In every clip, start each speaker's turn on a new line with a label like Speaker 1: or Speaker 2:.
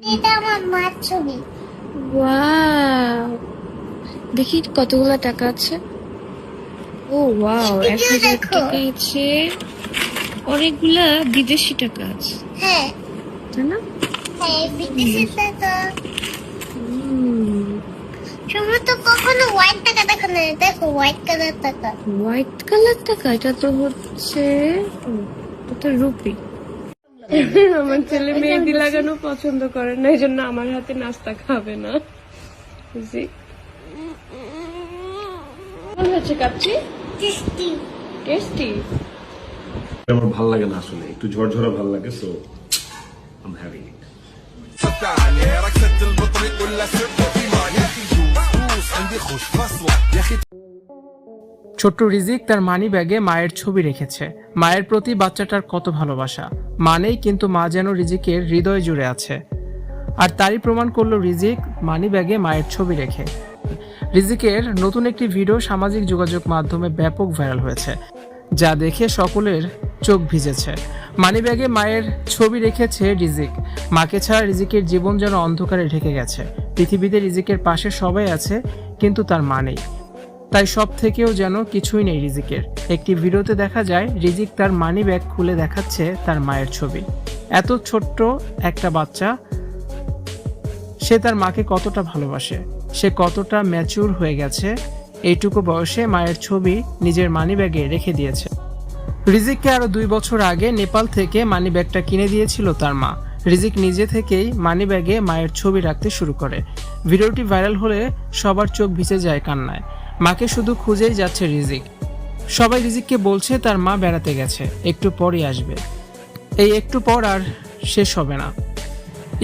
Speaker 1: এটা আমার মার ছবি।
Speaker 2: ওয়াও, দেখি কতগুলো টাকা আছে। ও ওয়াও,
Speaker 1: এদিকেও
Speaker 2: 1000
Speaker 1: দেখো।
Speaker 2: টাকা আছে, অনেকগুলা বিদেশি টাকা আছে,
Speaker 1: হ্যাঁ
Speaker 2: তাই না?
Speaker 1: হ্যাঁ, বিদেশের টাকা।
Speaker 2: হুম,
Speaker 1: তোমরা তো কখনো হোয়াইট টাকা দেখো না, দেখো হোয়াইট কালার টাকা।
Speaker 2: হোয়াইট কালার টাকা, এটা তো হচ্ছে এটা তো রুপি। আমার ছেলে মেহেদি লাগানো পছন্দ করে না, এই জন্য আমার হাতে নাস্তা খাবে না। বুঝি কেমন হচ্ছে কাচ্চি?
Speaker 1: টেস্টি।
Speaker 2: টেস্টি।
Speaker 3: আমার ভাল লাগে না আসলে, একটু ঝরঝরা ভাল লাগে, সো আই হ্যাভিং ইট।
Speaker 4: فتعني ركزت البطريق ولا سرت في ما يا اخي جوز عندي خوش فصله يا اخي
Speaker 5: ছোট্ট রিজিক তার মানি ব্যাগে মায়ের ছবি রেখেছে। মায়ের প্রতি বাচ্চাটার কত ভালোবাসা, মানেই কিন্তু মা যেন রিজিকের হৃদয় জুড়ে আছে। আর তারই প্রমাণ করলো রিজিক মানি ব্যাগে মায়ের ছবি রেখে। রিজিকের নতুন একটি ভিডিও সামাজিক যোগাযোগ মাধ্যমে ব্যাপক ভাইরাল হয়েছে, যা দেখে সকলের চোখ ভিজেছে। মানিব্যাগে মায়ের ছবি রেখেছে রিজিক। মাকে ছাড়া রিজিকের জীবন যেন অন্ধকারে ঢেকে গেছে। পৃথিবীতে রিজিকের পাশে সবাই আছে, কিন্তু তার মা নেই। তাই সব থেকেও যেন কিছুই নেই রিজিকের। একটি ভিডিওতে দেখা যায় রিজিক তার মানি ব্যাগ খুলে দেখাচ্ছে তার মায়ের ছবি। এত ছোট্ট একটা বাচ্চা, সে তার মাকে কতটা ভালোবাসে, সে কতটা ম্যাচিউর হয়ে গেছে, এইটুকু বয়সে মায়ের ছবি নিজের মানি ব্যাগে রেখে দিয়েছে। রিজিককে আরো 2 বছর আগে নেপাল থেকে মানি ব্যাগটা কিনে দিয়েছিল তার মা। রিজিক নিজে থেকেই মানি ব্যাগে মায়ের ছবি রাখতে শুরু করে। ভিডিওটি ভাইরাল হলে সবার চোখ ভিজে যায় কান্নায়। মাকে শুধু খুঁজেই যাচ্ছে রিজিক। সবাই রিজিককে বলছে তার মা বেড়াতে গেছে, একটু পরই আসবে। এই একটু পর আর শেষ হবে না।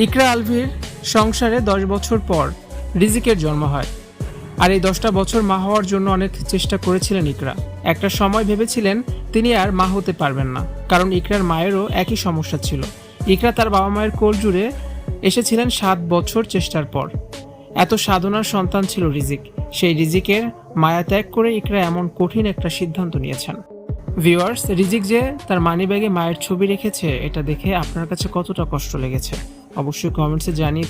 Speaker 5: ইকরা আলভির সংসারে 10 বছর পর রিজিকের জন্ম হয়। আর এই 10টা বছর মা হওয়ার জন্য অনেক চেষ্টা করেছিলেন ইকরা। একটা সময় ভেবেছিলেন তিনি আর মা হতে পারবেন না, কারণ ইকরার মায়েরও একই সমস্যা ছিল। ইকরা তার বাবা মায়ের কোল জুড়ে এসেছিলেন 7 বছর চেষ্টার পর। এত সাধনার সন্তান ছিল রিজিক। সেই রিজিকের মায়া ত্যাগ করে ইকরা এমন কঠিন একটা সিদ্ধান্ত নিয়েছেন। ভিউয়ার্স, রিজিক যে তার মানিব্যাগে মায়ের ছবি রেখেছে, এটা দেখে আপনার কাছে কতটা কষ্ট লেগেছে অবশ্যই কমেন্টসে জানিয়ে